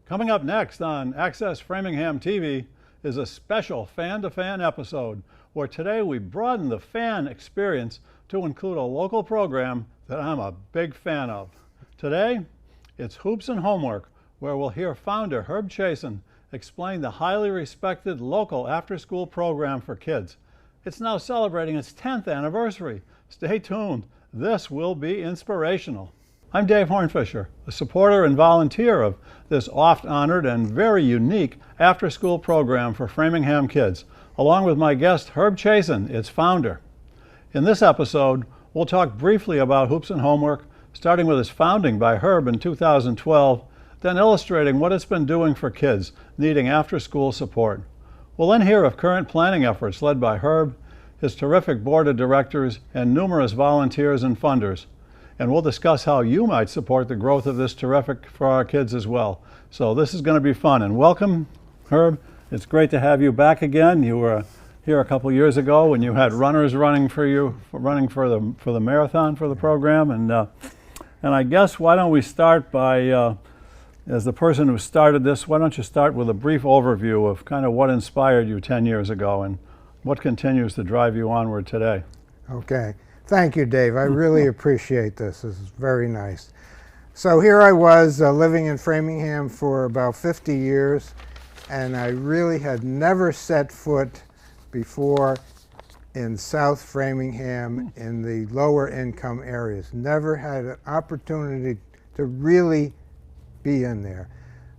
Coming up next on Access Framingham TV is a special fan-to-fan episode where today we broaden the fan experience to include a local program that I'm a big fan of. Today, it's Hoops and Homework, where we'll hear founder Herb Chasan explain the highly respected local after-school program for kids. It's now celebrating its 10th anniversary. Stay tuned. This will be inspirational. I'm Dave Hornfisher, a supporter and volunteer of this oft-honored and very unique after-school program for Framingham kids, along with my guest Herb Chasan, its founder. In this episode, we'll talk briefly about Hoops and Homework, starting with its founding by Herb in 2012, then illustrating what it's been doing for kids needing after-school support. We'll then hear of current planning efforts led by Herb, his terrific board of directors, and numerous volunteers and funders. And we'll discuss how you might support the growth of this terrific for our kids as well. So this is going to be fun. And welcome, Herb. It's great to have you back again. You were here a couple years ago when you had runners running for the marathon for the program. And I guess why don't we start by, as the person who started this, why don't you start with a brief overview of kind of what inspired you 10 years ago and what continues to drive you onward today. Okay. Thank you, Dave. I really appreciate this. This is very nice. So here I was living in Framingham for about 50 years, and I really had never set foot before in South Framingham in the lower income areas. Never had an opportunity to really be in there.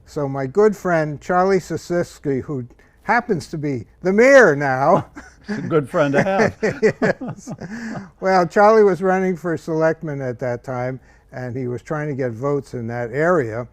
So my good friend Charlie Sosisky, who happens to be the mayor now. It's a good friend to have. Yes. Well, Charlie was running for selectman at that time, and he was trying to get votes in that area.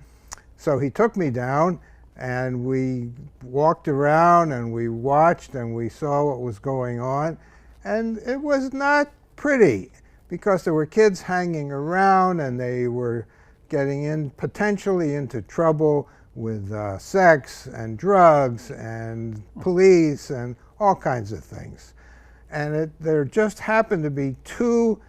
So he took me down, and we walked around, and we watched, and we saw what was going on. And it was not pretty, because there were kids hanging around, and they were getting in potentially into trouble with sex and drugs and police and all kinds of things. And there just happened to be 2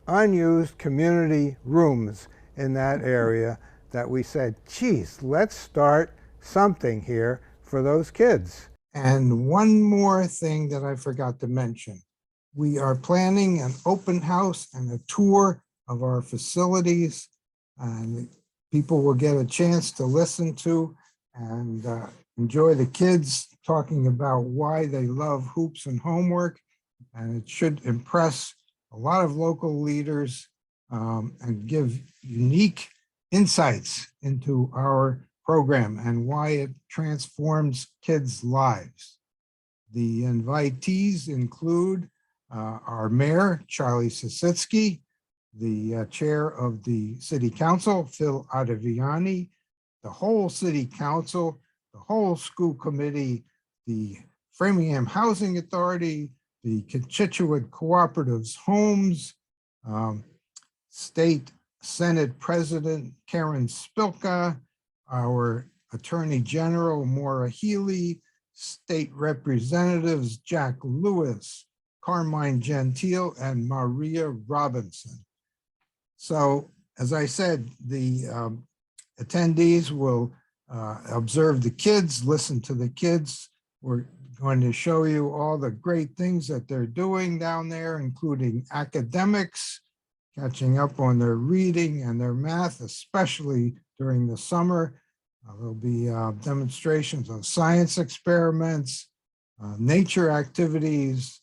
unused community rooms in that area that we said, geez, let's start something here for those kids. And one more thing that I forgot to mention. We are planning an open house and a tour of our facilities, and people will get a chance to listen to and enjoy the kids talking about why they love hoops and homework. And it should impress a lot of local leaders and give unique insights into our program and why it transforms kids' lives. The invitees include our mayor, Charlie Sosisky, the chair of the city council, Phil Ottaviani, the whole city council, the whole school committee, the Framingham Housing Authority, the Constituent Cooperatives Homes, State Senate President Karen Spilka, our Attorney General Maura Healy, State Representatives Jack Lewis, Carmine Gentile, and Maria Robinson. So, as I said, the attendees will observe the kids, listen to the kids. We're going to show you all the great things that they're doing down there, including academics, catching up on their reading and their math, especially during the summer. There'll be demonstrations of science experiments, nature activities,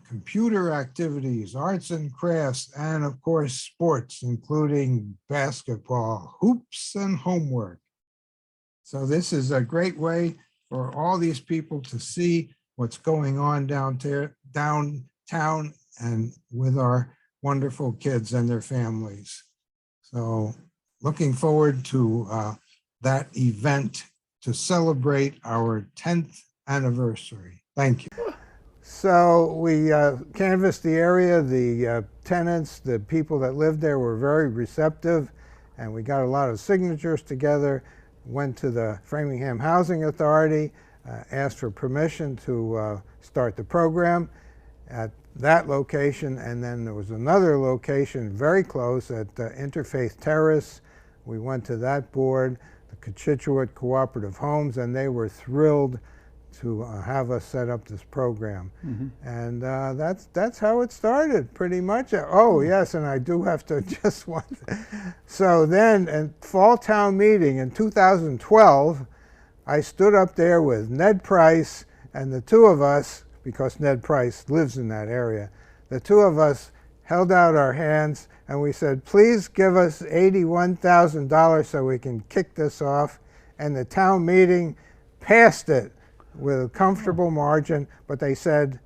computer activities, arts and crafts, and of course, sports, including basketball, hoops, and homework. So this is a great way for all these people to see what's going on downtown and with our wonderful kids and their families. So looking forward to that event to celebrate our 10th anniversary. Thank you. So we canvassed the area. The tenants, the people that lived there were very receptive, and we got a lot of signatures together, went to the Framingham Housing Authority, asked for permission to start the program at that location, and then there was another location very close at Interfaith Terrace. We went to that board. The the Constituent Cooperative Homes, and they were thrilled to have us set up this program. And that's how it started, pretty much. Oh, yes, and I do have to just want. So then, in fall town meeting in 2012, I stood up there with Ned Price, and the two of us, because Ned Price lives in that area, the two of us held out our hands and we said, please give us $81,000 so we can kick this off. And the town meeting passed it with a comfortable margin, but they said,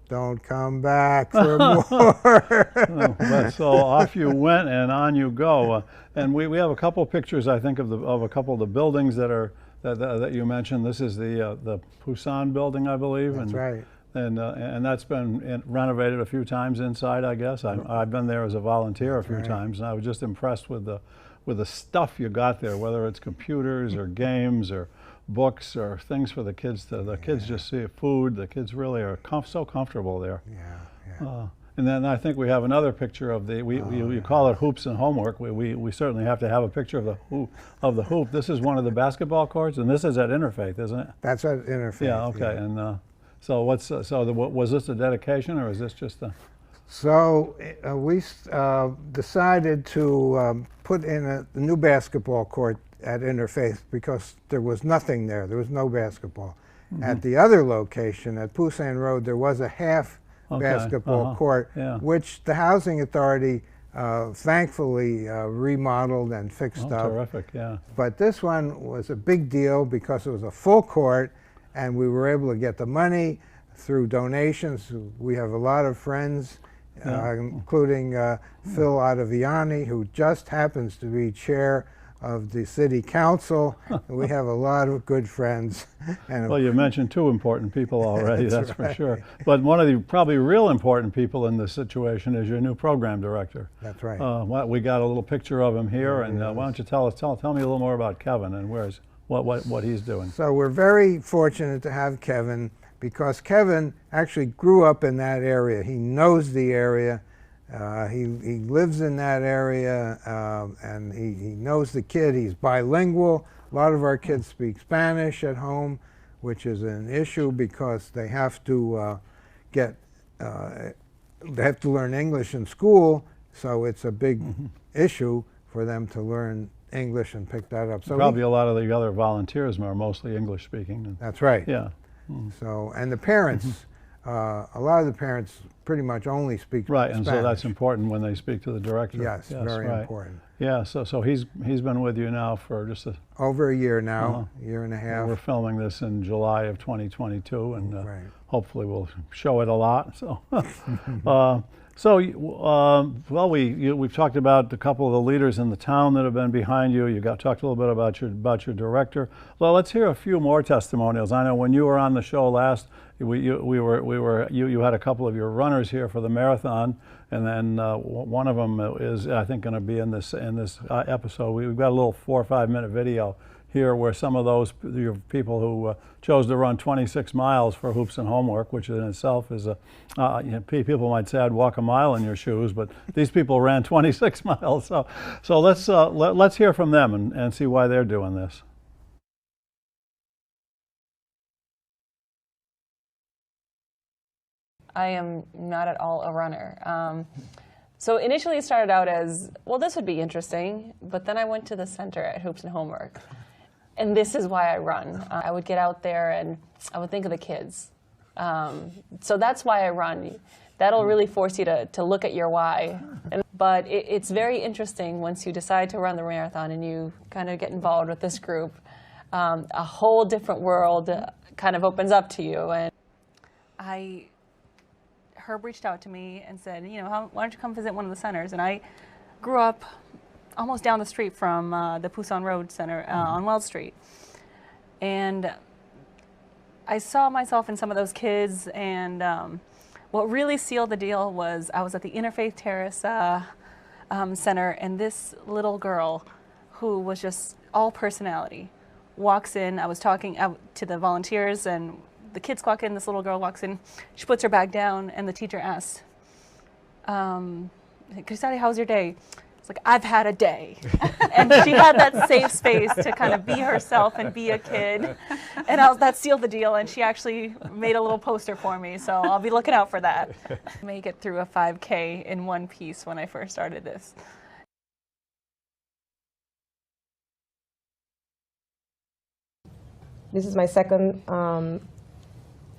don't come back for more. So off you went and on you go. And we have a couple pictures, I think, of a couple of the buildings that you mentioned. This is the Chasan building, I believe. That's right. And that's been renovated a few times inside, I guess. I've been there as a volunteer a few times, and I was just impressed with the stuff you got there, whether it's computers or games or books or things for the kids. The kids just see food. The kids really are so comfortable there. And then I think we have another picture of you call it hoops and homework. We certainly have to have a picture of the hoop. This is one of the basketball courts, and this is at Interfaith, isn't it? That's at Interfaith. Yeah. Okay. Yeah. And so was this a dedication, or is this just a? So we decided to put in a new basketball court at Interfaith because there was nothing there. There was no basketball. At the other location, at Poussin Road, there was a half basketball court, which the Housing Authority thankfully remodeled and fixed up. Terrific, yeah. But this one was a big deal because it was a full court, and we were able to get the money through donations. We have a lot of friends, including Phil Ottaviani, who just happens to be chair of the city council. We have a lot of good friends. And well, you mentioned two important people already, that's for sure. But one of the probably real important people in this situation is your new program director. That's right. We got a little picture of him here, and why don't you tell me a little more about Kevin and what he's doing. So we're very fortunate to have Kevin, because Kevin actually grew up in that area. He knows the area. He lives in that area, and he knows the kid. He's bilingual. A lot of our kids speak Spanish at home, which is an issue because they have to learn English in school. So it's a big issue for them to learn English and pick that up. So probably a lot of the other volunteers are mostly English speaking. That's right. Yeah. So, and the parents, a lot of the parents pretty much only speak Spanish. And so that's important when they speak to the director. Yes, very important. Yeah, so he's been with you now for just over a year now, year and a half. We're filming this in July of 2022, and hopefully we'll show it a lot. So, well, we've talked about a couple of the leaders in the town that have been behind you. You talked a little bit about your director. Well, let's hear a few more testimonials. I know when you were on the show last, you had a couple of your runners here for the marathon, and then one of them is, I think, going to be in this episode. We've got a little 4 or 5 minute video here where some of those people who chose to run 26 miles for hoops and homework, which in itself is people might say I'd walk a mile in your shoes, but these people ran 26 miles. So let's hear from them and see why they're doing this. I am not at all a runner. So initially it started out as, well, this would be interesting, but then I went to the center at Hoops and Homework. And this is why I run. I would get out there and I would think of the kids. So that's why I run. That'll really force you to look at your why. But it's very interesting once you decide to run the marathon and you kind of get involved with this group. A whole different world kind of opens up to you. And Herb reached out to me and said, why don't you come visit one of the centers? And I grew up almost down the street from the Poussin Road Center on Wells Street. And I saw myself in some of those kids, and what really sealed the deal was I was at the Interfaith Terrace Center, and this little girl who was just all personality walks in. I was talking out to the volunteers, and the kids walk in, this little girl walks in, she puts her bag down, and the teacher asks, Crisati, how's your day? It's like, I've had a day. And she had that safe space to kind of be herself and be a kid. And that sealed the deal, and she actually made a little poster for me, so I'll be looking out for that. Make it through a 5K in one piece when I first started this. This is my second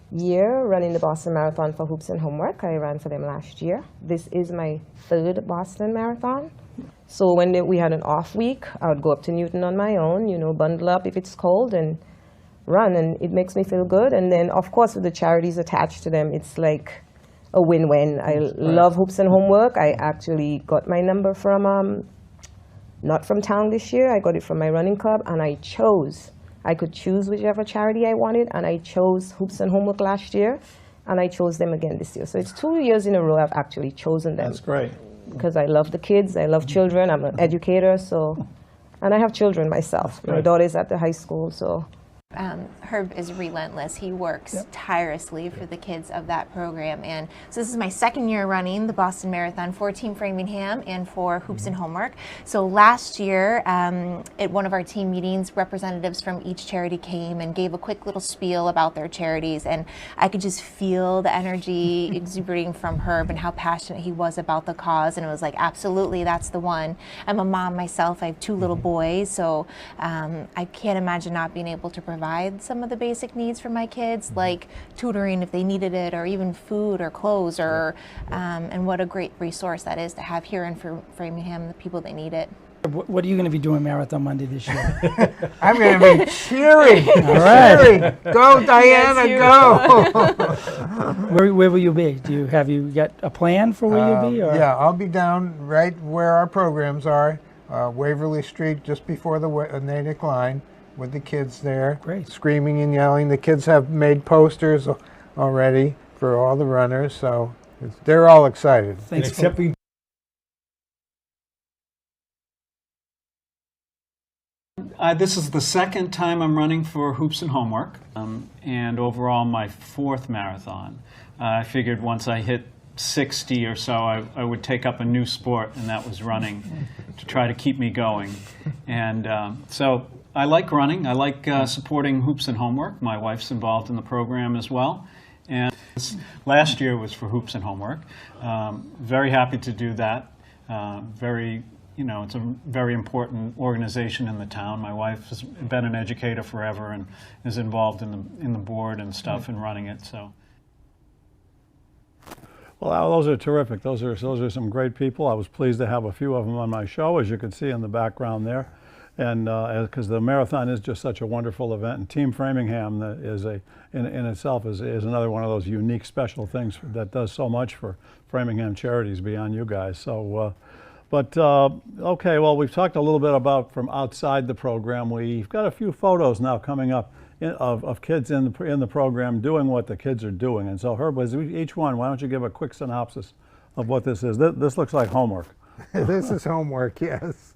year running the Boston Marathon for Hoops and Homework. I ran for them last year. This is my third Boston Marathon. So when we had an off week, I would go up to Newton on my own, you know, bundle up if it's cold and run, and it makes me feel good. And then, of course, with the charities attached to them, it's like a win-win. I love Hoops and Homework. I actually got my number from, not from town this year, I got it from my running club, and I could choose whichever charity I wanted, and I chose Hoops and Homework last year, and I chose them again this year. So it's 2 years in a row I've actually chosen them. That's great. Because I love the kids, I love children, I'm an educator, so, and I have children myself. My Good. daughter's at the high school, so. Herb is relentless. He works tirelessly for the kids of that program. And so this is my second year running the Boston Marathon for Team Framingham and for Hoops and Homework. So last year at one of our team meetings, representatives from each charity came and gave a quick little spiel about their charities. And I could just feel the energy exuding from Herb and how passionate he was about the cause. And it was like, absolutely, that's the one. I'm a mom myself. I have 2 little boys. So I can't imagine not being able to provide some of the basic needs for my kids, like tutoring if they needed it, or even food or clothes, or and what a great resource that is to have here in Framingham, the people that need it. What are you going to be doing Marathon Monday this year? I'm going to be cheering. All right. Cheering. Go, Diana, go. Where will you be? Have you got a plan for where you'll be? Or? Yeah, I'll be down right where our programs are, Waverly Street, just before the Natick line, with the kids there. Great. Screaming and yelling. The kids have made posters already for all the runners, so they're all excited. Thanks. This is the second time I'm running for Hoops and Homework, and overall my 4th marathon. I figured once I hit 60 or so, I would take up a new sport, and that was running, to try to keep me going. And so I like running. I like supporting Hoops and Homework. My wife's involved in the program as well. And last year was for Hoops and Homework. Very happy to do that. It's a very important organization in the town. My wife has been an educator forever and is involved in the board and stuff and running it. So. Well, Al, those are terrific. Those are some great people. I was pleased to have a few of them on my show, as you can see in the background there. And because the marathon is just such a wonderful event, and Team Framingham is in itself is another one of those unique special things that does so much for Framingham charities beyond you guys. So, okay, well, we've talked a little bit about from outside the program. We've got a few photos now coming up of kids in the program doing what the kids are doing. And so, Herb, each one, why don't you give a quick synopsis of what this is? This looks like homework. This is homework, yes.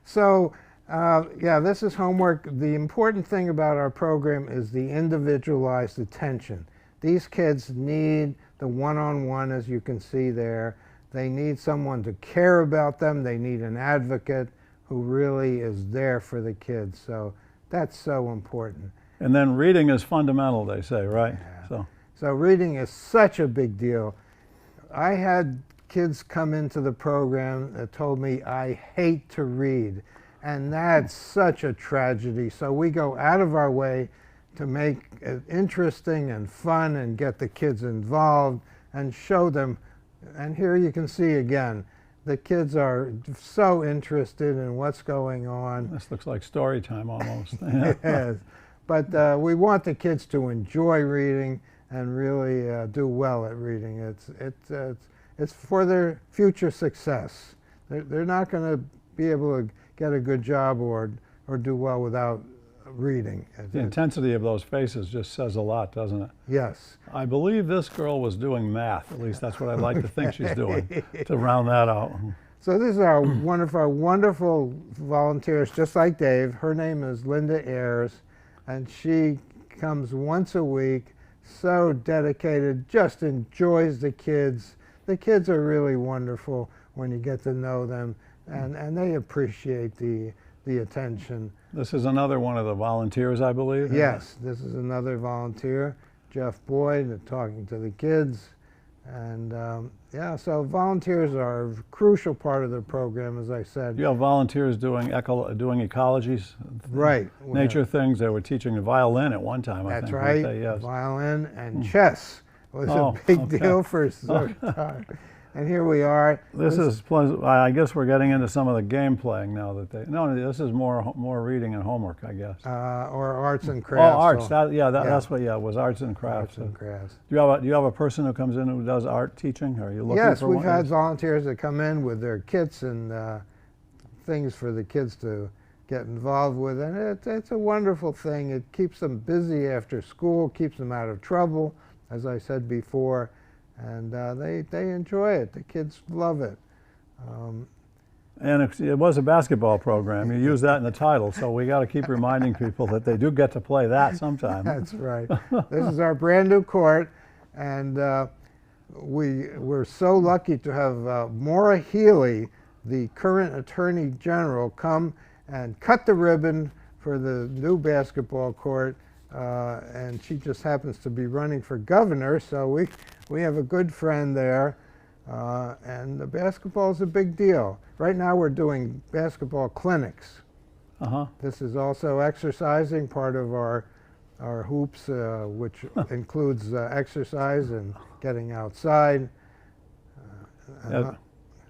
So, yeah, this is homework. The important thing about our program is the individualized attention. These kids need the one-on-one, as you can see there. They need someone to care about them. They need an advocate who really is there for the kids. So that's so important. And then reading is fundamental, they say, right? Yeah. So reading is such a big deal. I had kids come into the program that told me, I hate to read. And that's such a tragedy. So we go out of our way to make it interesting and fun and get the kids involved and show them. And here you can see again, the kids are so interested in what's going on. This looks like story time almost. Yes. But we want the kids to enjoy reading and really do well at reading. It's for their future success. They're not going to be able to get a good job or do well without reading. The intensity of those faces just says a lot, doesn't it? Yes. I believe this girl was doing math. At least that's what I'd like to think she's doing, to round that out. So this is one of our wonderful volunteers, just like Dave. Her name is Linda Ayers, and she comes once a week, so dedicated, just enjoys the kids. The kids are really wonderful when you get to know them. and they appreciate the attention. This is another one of the volunteers, I believe? Yes, this is another volunteer, Jeff Boyd, talking to the kids. And yeah, so volunteers are a crucial part of the program, as I said. You have volunteers doing ecologies, right? Nature things. They were teaching violin at one time, I think. That's right. They? Yes. Violin and chess was a big deal for a certain time. And here we are. This is pleasant. I guess we're getting into some of the game playing now that they. No, this is more reading and homework, I guess. Or arts and crafts. Oh, arts. So, That's what. Yeah, it was arts and crafts. Arts and crafts. Do you have a person who comes in who does art teaching? Are you looking yes, for we've one? had volunteers that come in with their kits and things for the kids to get involved with, and it's a wonderful thing. It keeps them busy after school, keeps them out of trouble, as I said before. And they enjoy it. The kids love it. And it was a basketball program. You use that in the title, so we got to keep reminding people that they do get to play that sometime. That's right. This is our brand new court, and we're so lucky to have Maura Healy, the current Attorney General, come and cut the ribbon for the new basketball court. And she just happens to be running for governor, so we have a good friend there, and the basketball is a big deal. Right now we're doing basketball clinics. This is also exercising, part of our hoops, which includes exercise and getting outside.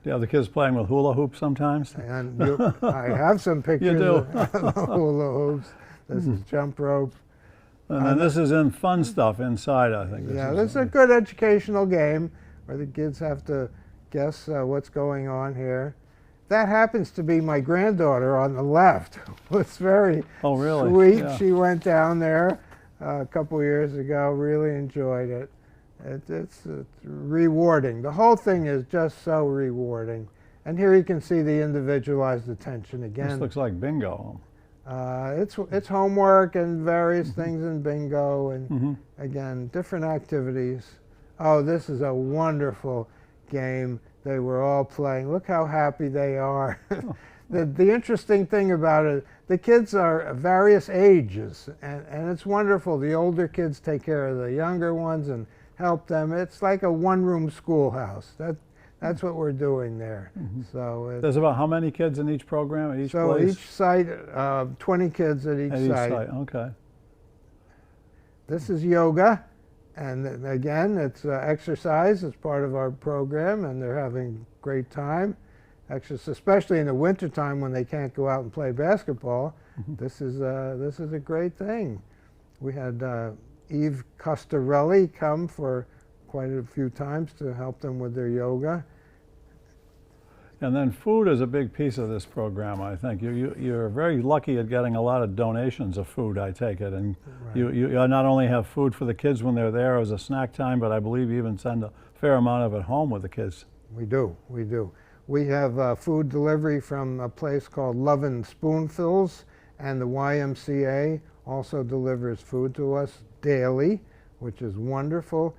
Yeah, the kids playing with hula hoops sometimes. And I have some pictures of hula hoops. This is jump rope. And then this is in fun stuff inside, I think. This is a good educational game where the kids have to guess what's going on here. That happens to be my granddaughter on the left. It's very sweet. Yeah. She went down there a couple years ago, really enjoyed it. It's rewarding. The whole thing is just so rewarding. And here you can see the individualized attention again. This looks like bingo. It's homework and various things in bingo and again different activities. Oh, this is a wonderful game. They were all playing. Look how happy they are. The interesting thing about it, the kids are various ages, and it's wonderful. The older kids take care of the younger ones and help them. It's like a one-room schoolhouse. That's what we're doing there. So there's about how many kids in each program at each place? Each site, 20 kids at each site. Okay. This is yoga, and again, it's exercise as part of our program, and they're having a great time. Exercise, especially in the wintertime when they can't go out and play basketball. This is a great thing. We had Eve Costarelli come for quite a few times to help them with their yoga. And then food is a big piece of this program, I think. You're very lucky at getting a lot of donations of food, I take it. And you not only have food for the kids when they're there as a snack time, but I believe you even send a fair amount of it home with the kids. We do. We have food delivery from a place called Lovin' Spoonfuls, and the YMCA also delivers food to us daily, which is wonderful.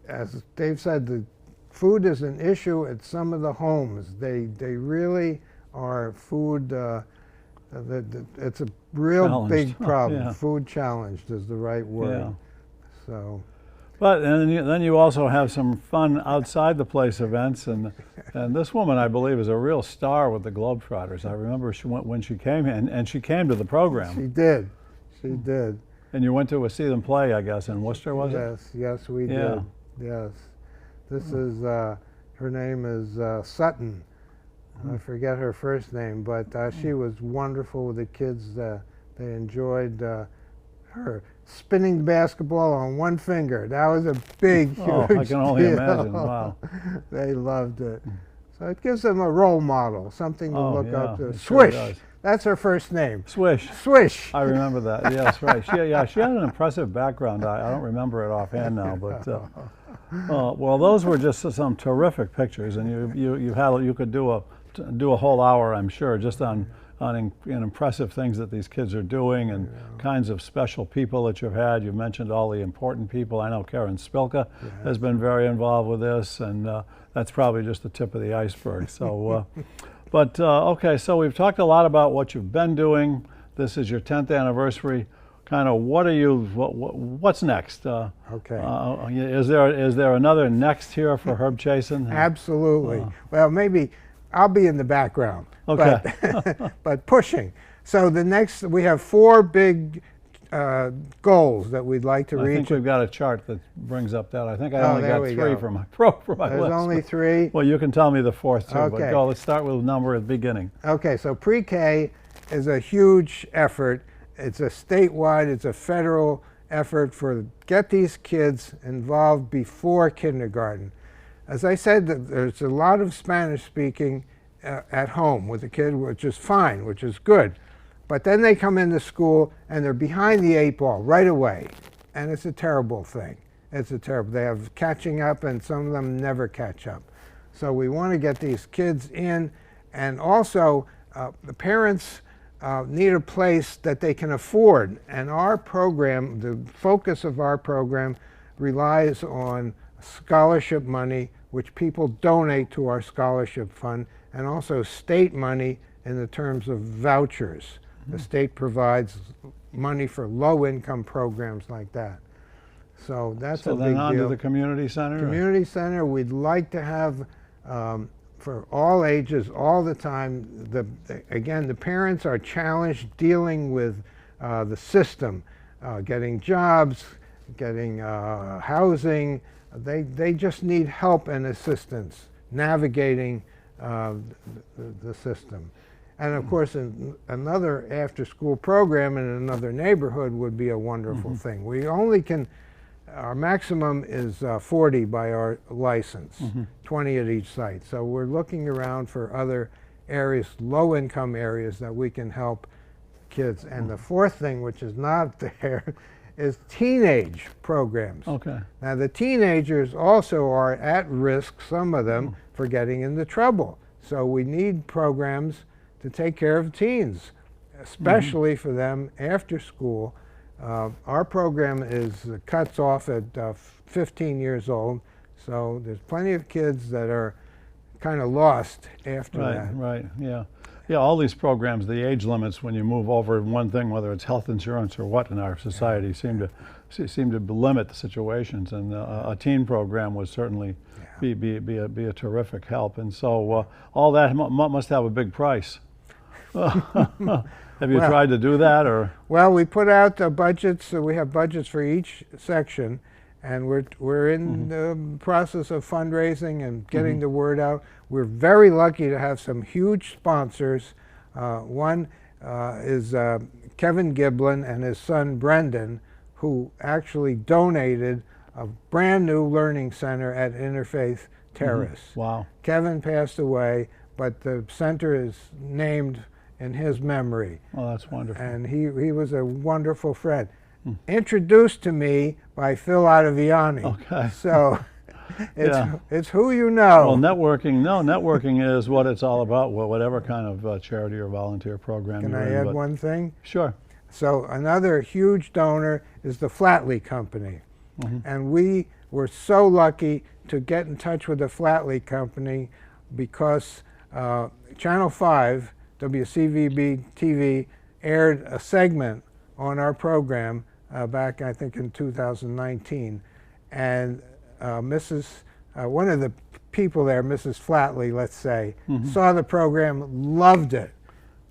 As Dave said, the food is an issue at some of the homes. They really are food, it's a real big problem. Yeah. Food challenged is the right word. Yeah. So. But then you also have some fun outside the place events, and this woman, I believe, is a real star with the Globetrotters. I remember when she came in, and she came to the program. She did. She did. And you went to see them play, I guess, in Worcester, was it? Yes, we did. Yes. This is, her name is Sutton. I forget her first name, but she was wonderful with the kids. They enjoyed her spinning the basketball on one finger. That was a big, huge I can only deal. imagine. Wow. They loved it. So it gives them a role model, something to look up to. Swish. Sure. That's her first name. Swish. Swish. I remember that. Yes, right. She had an impressive background. I don't remember it offhand now, but well, those were just some terrific pictures, and you could do a whole hour, I'm sure, just on on impressive things that these kids are doing and kinds of special people that you've had. You've mentioned all the important people. I know Karen Spilka has been very involved with this, and that's probably just the tip of the iceberg. So, okay, so we've talked a lot about what you've been doing. This is your 10th anniversary. Kind of what's next? Okay. Is there another next here for Herb Chasan? Absolutely. Well, maybe I'll be in the background. Okay. But pushing. So the next, we have 4 big goals that we'd like to reach. I think we've got a chart that brings up that. I think I only there got we 3 go. for my list. There's only 3. Well, you can tell me the 4th too, Okay. but go. Let's start with a number at the beginning. Okay, so pre-K is a huge effort. It's a statewide, it's a federal effort for get these kids involved before kindergarten. As I said, there's a lot of Spanish speaking at home with the kid, which is fine, which is good. But then they come into school and they're behind the 8 ball right away. And it's a terrible thing. They have catching up, and some of them never catch up. So we want to get these kids in, and also the parents need a place that they can afford. And our program, the focus of our program, relies on scholarship money, which people donate to our scholarship fund, and also state money in the terms of vouchers. The state provides money for low-income programs like that. So that's a big deal. So then on to the community center? Community center, we'd like to have for all ages, all the time. Again, the parents are challenged dealing with the system, getting jobs, getting housing. They just need help and assistance navigating the system. And of course, another after-school program in another neighborhood would be a wonderful thing. We only can, our maximum is 40 by our license, 20 at each site. So we're looking around for other areas, low-income areas, that we can help kids. And the 4th thing, which is not there, is teenage programs. Okay. Now the teenagers also are at risk, some of them, for getting into trouble. So we need programs to take care of teens, especially for them after school. Our program cuts off at 15 years old, so there's plenty of kids that are kind of lost after that. Right, yeah. Yeah, all these programs, the age limits when you move over one thing, whether it's health insurance or what in our society, seem to limit the situations, and a teen program would certainly be a terrific help. And so all that must have a big price. Have you tried to do that, or? Well, we put out budgets. So we have budgets for each section, and we're in the process of fundraising and getting the word out. We're very lucky to have some huge sponsors. One is Kevin Giblin and his son Brendan, who actually donated a brand new learning center at Interfaith Terrace. Wow. Kevin passed away, but the center is named in his memory. Oh, that's wonderful. And he was a wonderful friend. Introduced to me by Phil Ottaviani. Okay. So it's who you know. Well, networking is what it's all about, whatever kind of charity or volunteer program Can you're I in. add one thing? Sure. So another huge donor is the Flatley Company. And we were so lucky to get in touch with the Flatley Company because Channel 5, WCVB TV, aired a segment on our program back, I think, in 2019. And one of the people there, Mrs. Flatley, let's say, saw the program, loved it,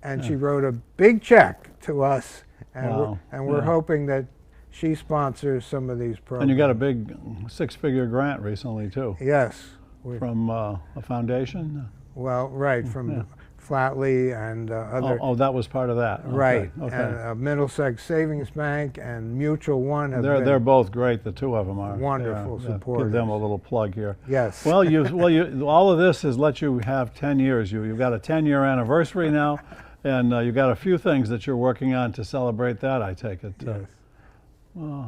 and she wrote a big check to us. And we're hoping that she sponsors some of these programs. And you got a big 6-figure grant recently, too. Yes. From a foundation? Well, right, from Flatley and other. Oh, that was part of that. Okay. Right. Okay. And Middlesex Savings Bank and Mutual One have They're both great. The two of them are wonderful supporters. Give them a little plug here. Yes. Well, all of this has let you have 10 years. You've got a 10-year anniversary now, and you've got a few things that you're working on to celebrate that, I take it. Yes.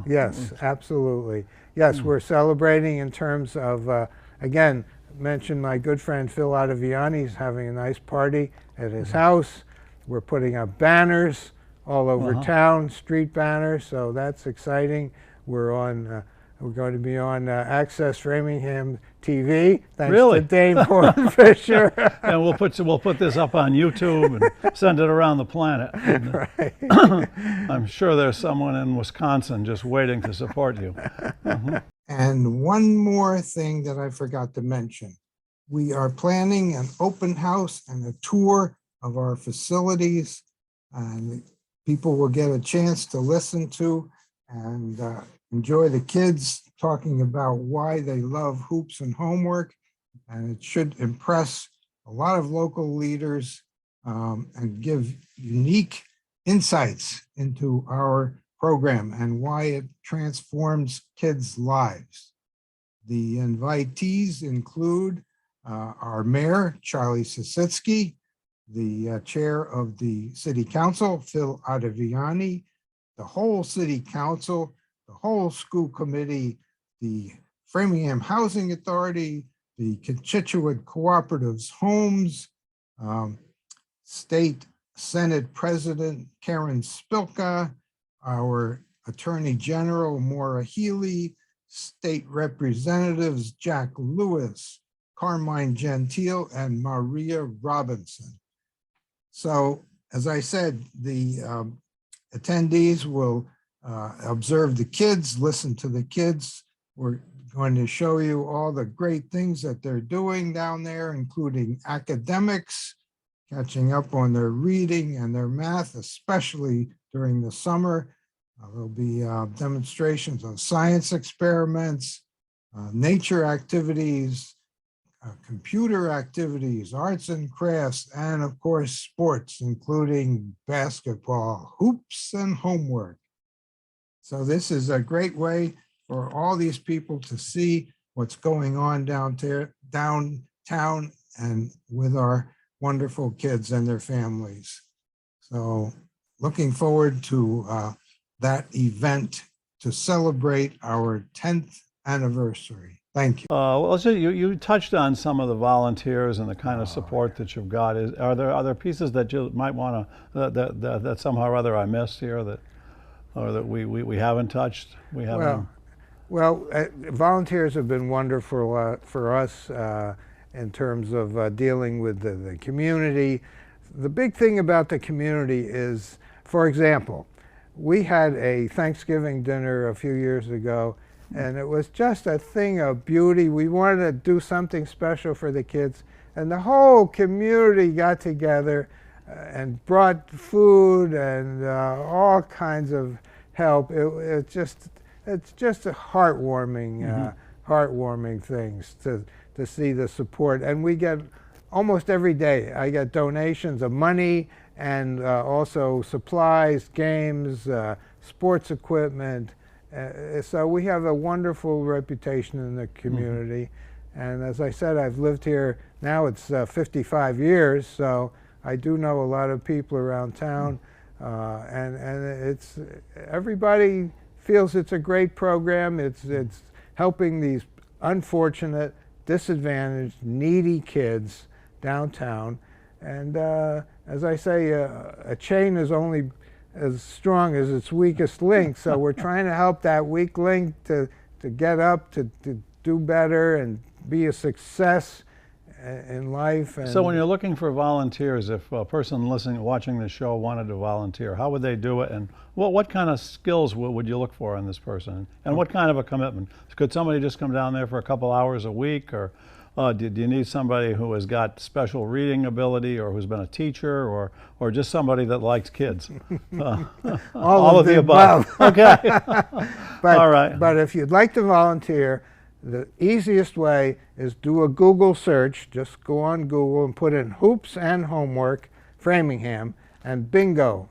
Yes, absolutely. Yes, we're celebrating in terms of, again, mentioned my good friend Phil Ottaviani is having a nice party at his house. We're putting up banners all over town, street banners, so that's exciting. We're going to be on Access Framingham TV, thanks to Dave Fisher. And we'll put this up on YouTube and send it around the planet. And, Right. I'm sure there's someone in Wisconsin just waiting to support you. And one more thing that I forgot to mention. We are planning an open house and a tour of our facilities, and people will get a chance to listen to and enjoy the kids talking about why they love hoops and homework. And it should impress a lot of local leaders and give unique insights into our program and why it transforms kids' lives. The invitees include our mayor, Charlie Sisitsky, the chair of the city council, Phil Ottaviani, the whole city council, the whole school committee, the Framingham Housing Authority, the constituent cooperatives homes, State Senate President Karen Spilka, our Attorney General Maura Healy, State Representatives Jack Lewis, Carmine Gentile, and Maria Robinson. So, as I said, the attendees will observe the kids, listen to the kids. We're going to show you all the great things that they're doing down there, including academics, catching up on their reading and their math, especially during the summer. There'll be demonstrations of science experiments, nature activities, computer activities, arts and crafts, and of course, sports, including basketball, hoops, and homework. So this is a great way for all these people to see what's going on downtown and with our wonderful kids and their families. So looking forward to that event to celebrate our 10th anniversary. Thank you. Well, so you touched on some of the volunteers and the kind of support that you've got. Are there other pieces that you might want to that somehow or other I missed here or that we haven't touched? We haven't. Well, volunteers have been wonderful for us in terms of dealing with the community. The big thing about the community is, for example, we had a Thanksgiving dinner a few years ago, and it was just a thing of beauty. We wanted to do something special for the kids, and the whole community got together and brought food and all kinds of help. It's just a heartwarming, heartwarming things to see the support. And we get almost every day. I get donations of money and also supplies, games, sports equipment. So we have a wonderful reputation in the community. And as I said, I've lived here, now it's 55 years, so I do know a lot of people around town. And it's, everybody feels it's a great program. It's helping these unfortunate, disadvantaged, needy kids downtown. And as I say, a chain is only as strong as its weakest link. So we're trying to help that weak link to get up, to do better and be a success in life. And so when you're looking for volunteers, if a person watching the show wanted to volunteer, how would they do it? And what kind of skills would you look for in this person? And what kind of a commitment? Could somebody just come down there for a couple hours a week? Or do you need somebody who has got special reading ability, or who's been a teacher, or just somebody that likes kids? All of the above. Okay. All right. But if you'd like to volunteer, the easiest way is do a Google search. Just go on Google and put in hoops and homework Framingham, and bingo.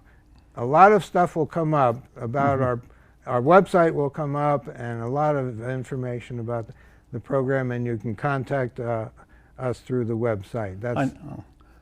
A lot of stuff will come up about our website will come up, and a lot of information about the program, and you can contact us through the website.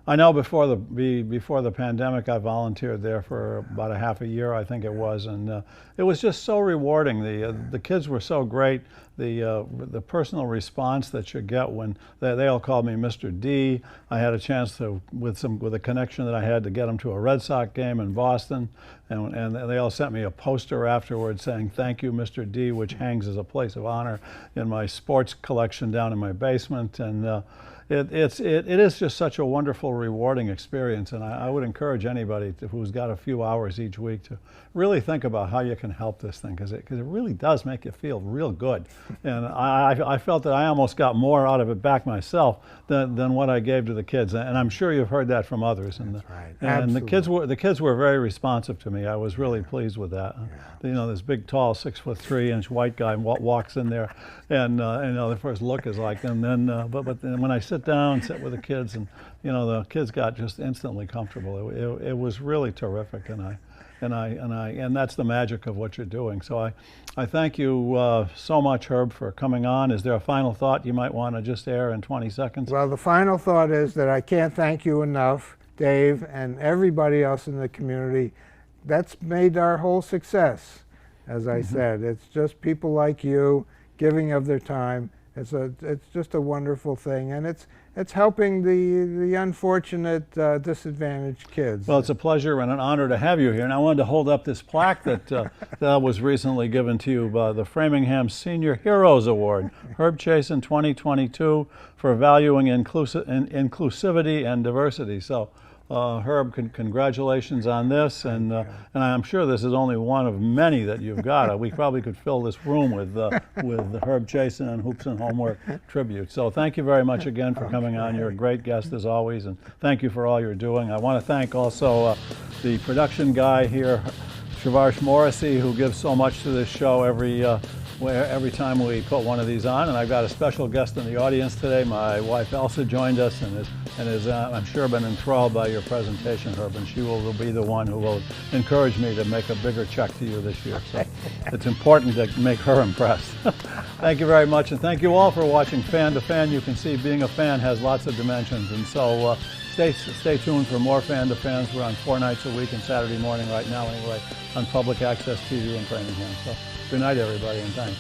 I know before the pandemic, I volunteered there for about a half a year, I think it was, and it was just so rewarding. The kids were so great. The personal response that you get when they all called me Mr. D. I had a chance to, with a connection that I had, to get them to a Red Sox game in Boston, and they all sent me a poster afterwards saying "Thank you, Mr. D," which hangs as a place of honor in my sports collection down in my basement, and. It is just such a wonderful, rewarding experience, and I would encourage anybody who's got a few hours each week to really think about how you can help this thing, because it really does make you feel real good. And I felt that I almost got more out of it back myself than what I gave to the kids, and I'm sure you've heard that from others. And That's right. And Absolutely. the kids were very responsive to me. I was really pleased with that. You know, this big, tall, 6'3" white guy walks in there, and you know, the first look is like, and then but then when I sit with the kids, and you know, the kids got just instantly comfortable. It was really terrific, and that's the magic of what you're doing. So I thank you so much, Herb, for coming on. Is there a final thought you might want to just air in 20 seconds? Well, the final thought is that I can't thank you enough, Dave, and everybody else in the community. That's made our whole success. As I said, it's just people like you giving of their time. It's just a wonderful thing, and it's helping the unfortunate disadvantaged kids. Well, it's a pleasure and an honor to have you here. And I wanted to hold up this plaque that was recently given to you by the Framingham Senior Heroes Award, Herb Chasan 2022, for valuing inclusivity and diversity. So. Herb, congratulations on this, and I'm sure this is only one of many that you've got. We probably could fill this room with the Herb Chasan and Hoops and Homework tribute. So thank you very much again for coming on. You're a great guest as always, and thank you for all you're doing. I want to thank also the production guy here, Shivarsh Morrissey, who gives so much to this show every time we put one of these on. And I've got a special guest in the audience today. My wife Elsa joined us and is I'm sure been enthralled by your presentation, Herb, and she will be the one who will encourage me to make a bigger check to you this year. So it's important to make her impressed. Thank you very much, and thank you all for watching Fan to Fan. You can see being a fan has lots of dimensions, and so stay tuned for more Fan to Fans. We're on 4 nights a week and Saturday morning right now anyway on Public Access TV in Framingham. So good night, everybody, and thanks.